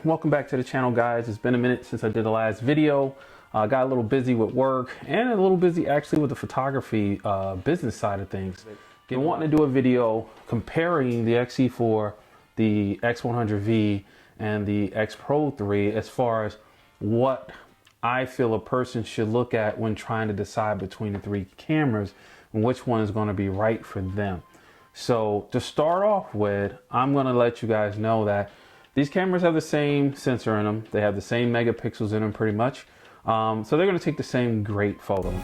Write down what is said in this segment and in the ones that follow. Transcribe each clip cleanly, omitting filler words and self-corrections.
welcome back to the channel, guys. It's been a minute since I did the last video. Got a little busy with work and a little busy actually with the photography business side of things. Been wanting to do a video comparing the X-E4, the X100V, and the X-PRO3 as far as what I feel a person should look at when trying to decide between the three cameras and which one is going to be right for them. So to start off with, I'm going to let you guys know that these cameras have the same sensor in them. They have the same megapixels in them pretty much. So they're going to take the same great photos.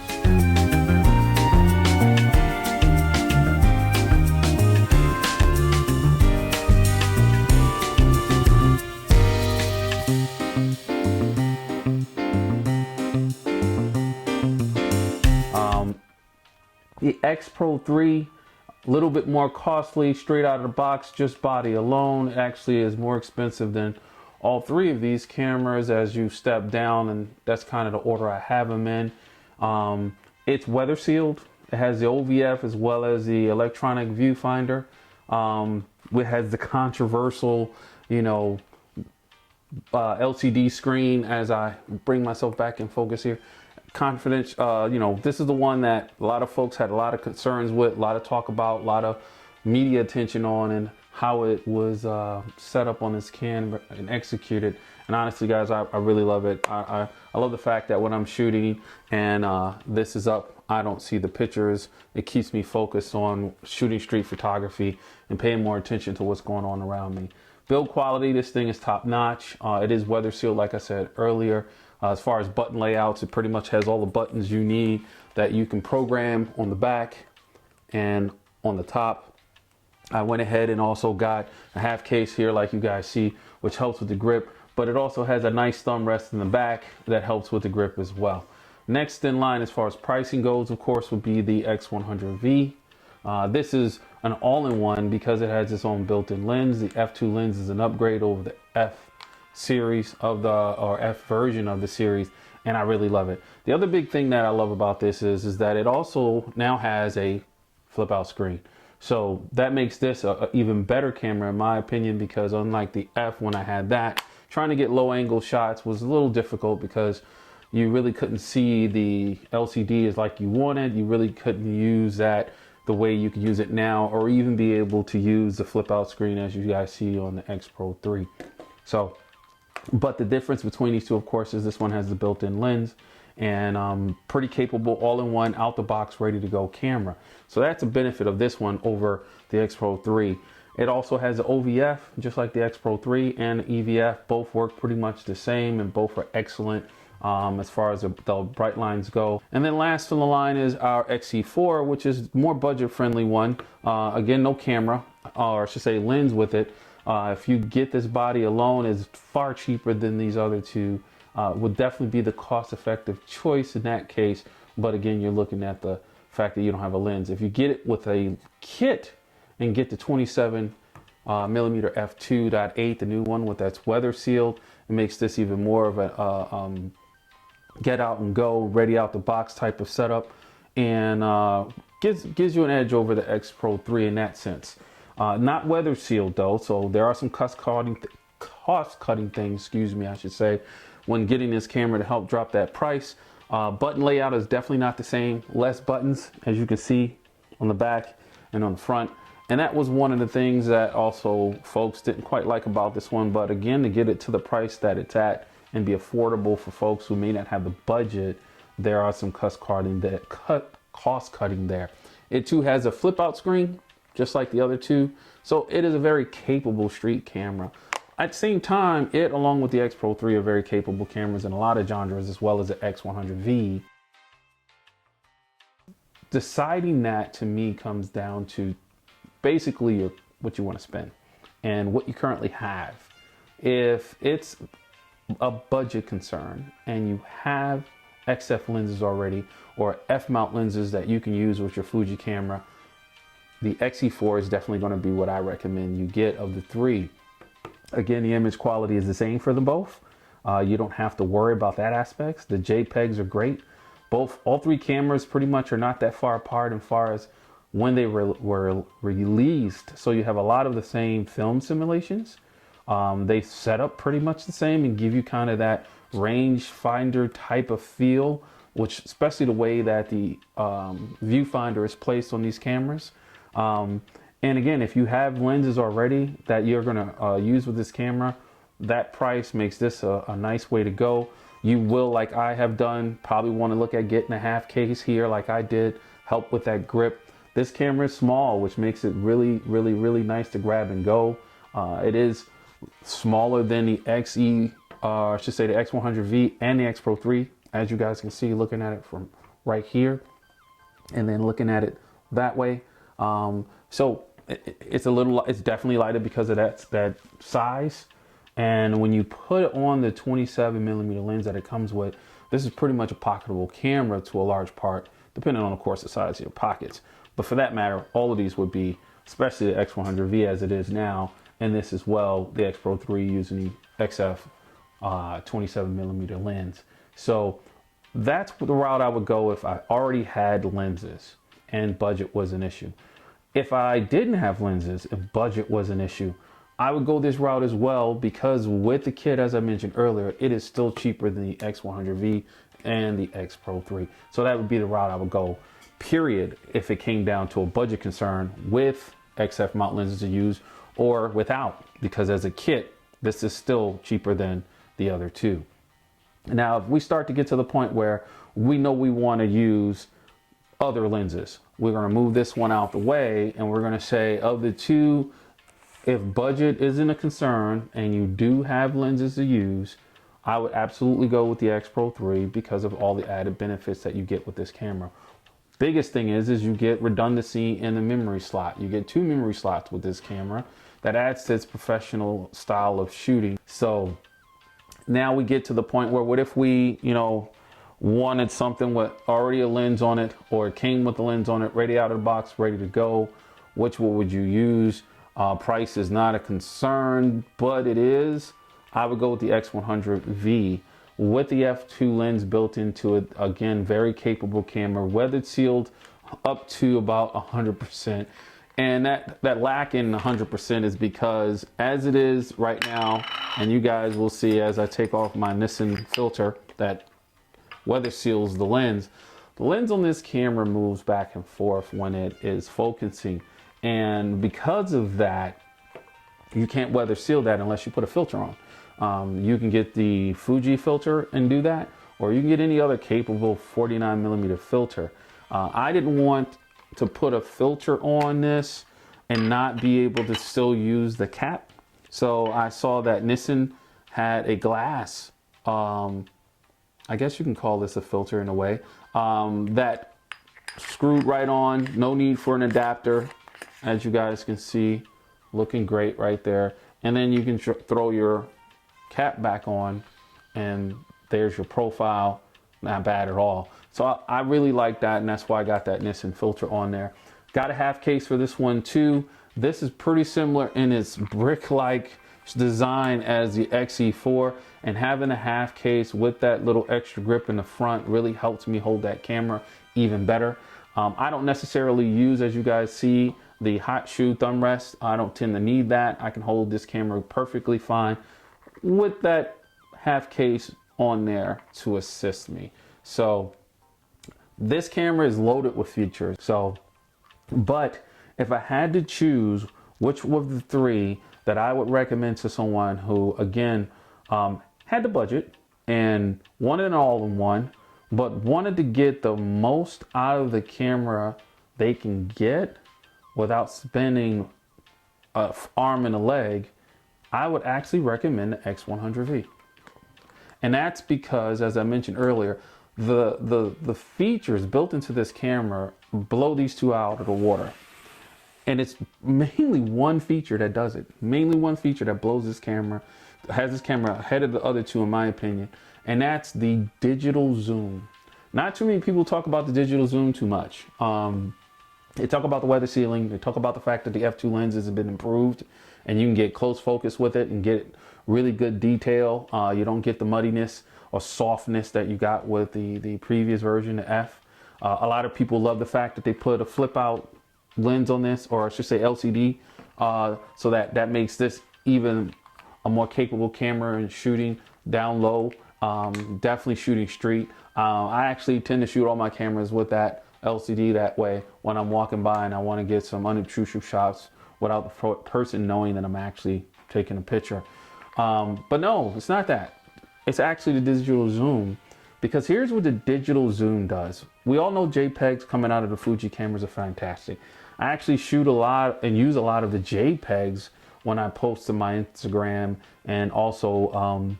The X-PRO3, a little bit more costly straight out of the box, just body alone actually is more expensive than all three of these cameras as you step down, and that's kind of the order I have them in. It's weather sealed. It has the OVF as well as the electronic viewfinder. It has the controversial, LCD screen. As I bring myself back in focus here, this is the one that a lot of folks had a lot of concerns with, a lot of talk about, a lot of media attention on, and how it was set up on this camera and executed. And honestly, guys, I really love it. I love the fact that when I'm shooting and this is up, I don't see the pictures. It keeps me focused on shooting street photography and paying more attention to what's going on around me. Build quality, this thing is top notch. It is weather sealed, like I said earlier. As far as button layouts, it pretty much has all the buttons you need that you can program on the back and on the top. I went ahead and also got a half case here, like you guys see, which helps with the grip, but it also has a nice thumb rest in the back that helps with the grip as well. Next in line as far as pricing goes, of course, would be the X100V. This is an all-in-one because it has its own built-in lens. The f2 lens is an upgrade over the F series of F version of the series, and I really love it. The other big thing that I love about this is that it also now has a flip out screen. So that makes this a even better camera in my opinion, because unlike the F, when I had that, trying to get low angle shots was a little difficult because you really couldn't see the LCD as like you wanted. You really couldn't use that the way you could use it now, or even be able to use the flip out screen as you guys see on the X-PRO3. So, but the difference between these two, of course, is this one has the built-in lens and pretty capable all-in-one, out-the-box, ready-to-go camera. So that's a benefit of this one over the X-PRO3. It also has the OVF, just like the X-PRO3, and the EVF. Both work pretty much the same, and both are excellent as far as the bright lines go. And then last on the line is our X-E4, which is more budget-friendly one. Again, no camera, or I should say lens with it. If you get this body alone, is far cheaper than these other two. Would definitely be the cost-effective choice in that case. But again, you're looking at the fact that you don't have a lens. If you get it with a kit and get the 27 millimeter f2.8, the new one that's weather sealed, it makes this even more of a get out and go, ready out the box type of setup, and gives you an edge over the X-PRO3 in that sense. Not weather sealed though, so there are some cost cutting things, I should say, when getting this camera to help drop that price. Button layout is definitely not the same. Less buttons, as you can see on the back and on the front. And that was one of the things that also folks didn't quite like about this one. But again, to get it to the price that it's at and be affordable for folks who may not have the budget, there are some cost cutting there. It too has a flip out screen, just like the other two. So it is a very capable street camera. At the same time, it, along with the X-PRO3, are very capable cameras in a lot of genres, as well as the X100V. Deciding that, to me, comes down to basically what you want to spend and what you currently have. If it's a budget concern and you have XF lenses already, or F-mount lenses that you can use with your Fuji camera, the X-E4 is definitely going to be what I recommend you get of the three. Again, the image quality is the same for them both. You don't have to worry about that aspect. The JPEGs are great. All three cameras pretty much are not that far apart as far as when they were released. So you have a lot of the same film simulations, They set up pretty much the same and give you kind of that rangefinder type of feel, which especially the way that the viewfinder is placed on these cameras. And again, if you have lenses already that you're gonna use with this camera, that price makes this a nice way to go. You will, like I have done, probably want to look at getting a half case here like I did, help with that grip. This camera is small, which makes it really nice to grab and go. It is smaller than the I should say the X100V and the X-PRO3, as you guys can see looking at it from right here and then looking at it that way. So it's definitely lighter because of that size. And when you put on the 27mm lens that it comes with, this is pretty much a pocketable camera to a large part, depending on, of course, the size of your pockets. But for that matter, all of these would be, especially the X100V as it is now, and this as well, the X-PRO3 using the XF 27mm lens. So that's the route I would go if I already had lenses and budget was an issue. If I didn't have lenses and budget was an issue, I would go this route as well, because with the kit, as I mentioned earlier, it is still cheaper than the X100V and the X-PRO3. So that would be the route I would go, period, if it came down to a budget concern with XF mount lenses to use or without, because as a kit, this is still cheaper than the other two. Now, if we start to get to the point where we know we want to use other lenses, we're going to move this one out the way and we're going to say, of the two, if budget isn't a concern and you do have lenses to use, I would absolutely go with the X-PRO3 because of all the added benefits that you get with this camera. Biggest thing is you get redundancy in the memory slot. You get 2 memory slots with this camera. That adds to its professional style of shooting. So now we get to the point where, what if we, wanted something with already a lens on it, or it came with the lens on it, ready out of the box, ready to go? Which one would you use? Price is not a concern, but it is. I would go with the X100V with the f2 lens built into it. Again, very capable camera, weathered sealed up to about 100%. And that lack in 100% is because as it is right now, and you guys will see as I take off my Nissan filter that weather seals the lens on this camera moves back and forth when it is focusing. And because of that, you can't weather seal that unless you put a filter on. You can get the Fuji filter and do that, or you can get any other capable 49mm filter. I didn't want to put a filter on this and not be able to still use the cap. So I saw that Nissan had a glass, I guess you can call this a filter in a way, that screwed right on, no need for an adapter. As you guys can see, looking great right there. And then you can throw your cap back on and there's your profile. Not bad at all. So I really like that, and that's why I got that Nissan filter on there. Got a half case for this one too. This is pretty similar in its brick-like design as the X-E4, and having a half case with that little extra grip in the front really helps me hold that camera even better. I don't necessarily use, as you guys see, the hot shoe thumb rest. I don't tend to need that. I can hold this camera perfectly fine with that half case on there to assist me. So this camera is loaded with features. But if I had to choose which of the three that I would recommend to someone who, again, had the budget and wanted an all-in-one, but wanted to get the most out of the camera they can get without spending an arm and a leg, I would actually recommend the X100V. And that's because, as I mentioned earlier, the features built into this camera blow these two out of the water. And it's mainly one feature that does it. Mainly one feature that blows this camera, has this camera ahead of the other two, in my opinion. And that's the digital zoom. Not too many people talk about the digital zoom too much. They talk about the weather sealing. They talk about the fact that the f2 lenses have been improved and you can get close focus with it and get really good detail. You don't get the muddiness or softness that you got with the previous version, the F. A lot of people love the fact that they put a flip out lens on this, or I should say LCD, so that makes this even a more capable camera and shooting down low, definitely shooting street. I actually tend to shoot all my cameras with that LCD, that way when I'm walking by and I want to get some unobtrusive shots without the person knowing that I'm actually taking a picture. But no, it's not that. It's actually the digital zoom, because here's what the digital zoom does. We all know JPEGs coming out of the Fuji cameras are fantastic. I actually shoot a lot and use a lot of the JPEGs when I post to my Instagram, and also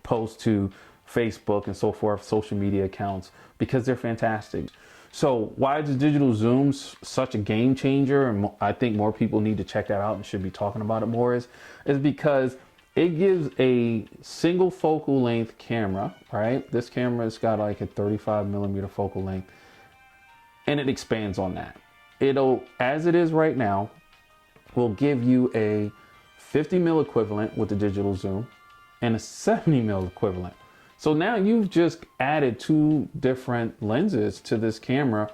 post to Facebook and so forth, social media accounts, because they're fantastic. So why is the digital zoom such a game changer, and I think more people need to check that out and should be talking about it more, is because it gives a single focal length camera, right? This camera's got like a 35mm focal length, and it expands on that. It'll, as it is right now, will give you a 50mm equivalent with the digital zoom and a 70mm equivalent. So now you've just added two different lenses to this camera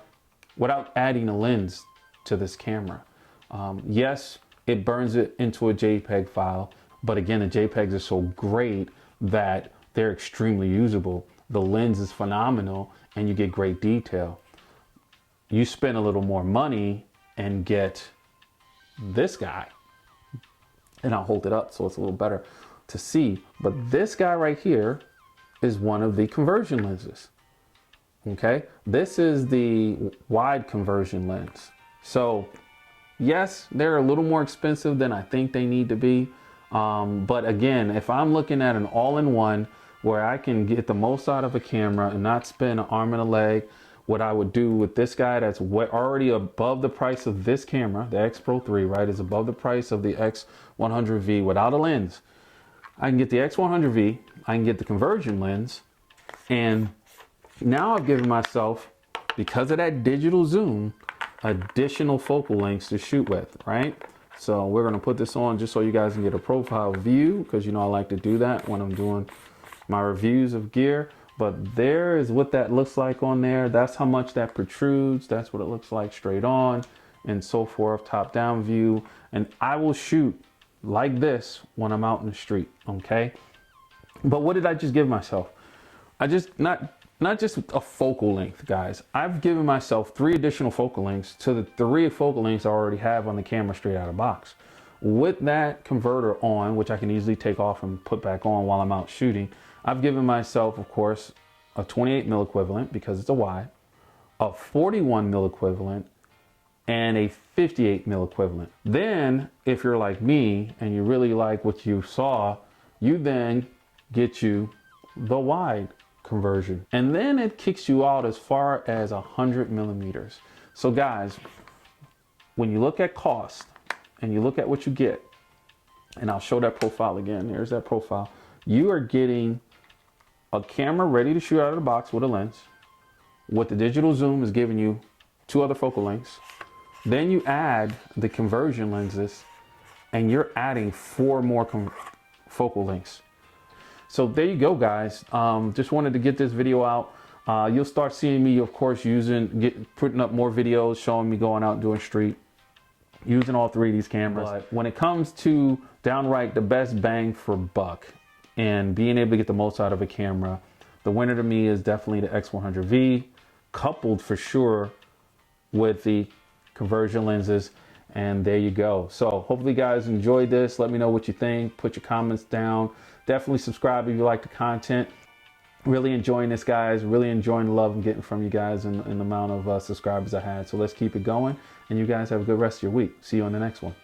without adding a lens to this camera. Yes, it burns it into a JPEG file, but again, the JPEGs are so great that they're extremely usable. The lens is phenomenal and you get great detail. You spend a little more money and get this guy, and I'll hold it up so it's a little better to see, but this guy right here is one of the conversion lenses. Okay, this is the wide conversion lens. So yes, they're a little more expensive than I think they need to be, but again, if I'm looking at an all-in-one where I can get the most out of a camera and not spend an arm and a leg, what I would do with this guy that's already above the price of this camera, the X-PRO3, right, is above the price of the X100V without a lens. I can get the X100V, I can get the conversion lens, and now I've given myself, because of that digital zoom, additional focal lengths to shoot with, right? So we're gonna put this on just so you guys can get a profile view, because you know I like to do that when I'm doing my reviews of gear. But there is what that looks like on there. That's how much that protrudes. That's what it looks like straight on and so forth, top down view. And I will shoot like this when I'm out in the street, okay? But what did I just give myself? I just, not just a focal length, guys. I've given myself 3 additional focal lengths to the 3 focal lengths I already have on the camera straight out of the box. With that converter on, which I can easily take off and put back on while I'm out shooting, I've given myself, of course, a 28mm equivalent because it's a wide, a 41mm equivalent, and a 58mm equivalent. Then, if you're like me and you really like what you saw, you then get you the wide conversion. And then it kicks you out as far as 100mm. So guys, when you look at cost and you look at what you get, and I'll show that profile again, there's that profile, you are getting a camera ready to shoot out of the box with a lens. What the digital zoom is giving you 2 other focal lengths. Then you add the conversion lenses and you're adding 4 more focal lengths. So there you go, guys. Just wanted to get this video out. You'll start seeing me, of course, putting up more videos showing me going out and doing street, using all 3 of these cameras. But when it comes to downright the best bang for buck and being able to get the most out of a camera, the winner to me is definitely the X100V, coupled for sure with the conversion lenses. And there you go. So hopefully you guys enjoyed this. Let me know what you think. Put your comments down. Definitely subscribe if you like the content. Really enjoying this, guys. Really enjoying the love I'm getting from you guys and the amount of subscribers I had. So let's keep it going. And you guys have a good rest of your week. See you on the next one.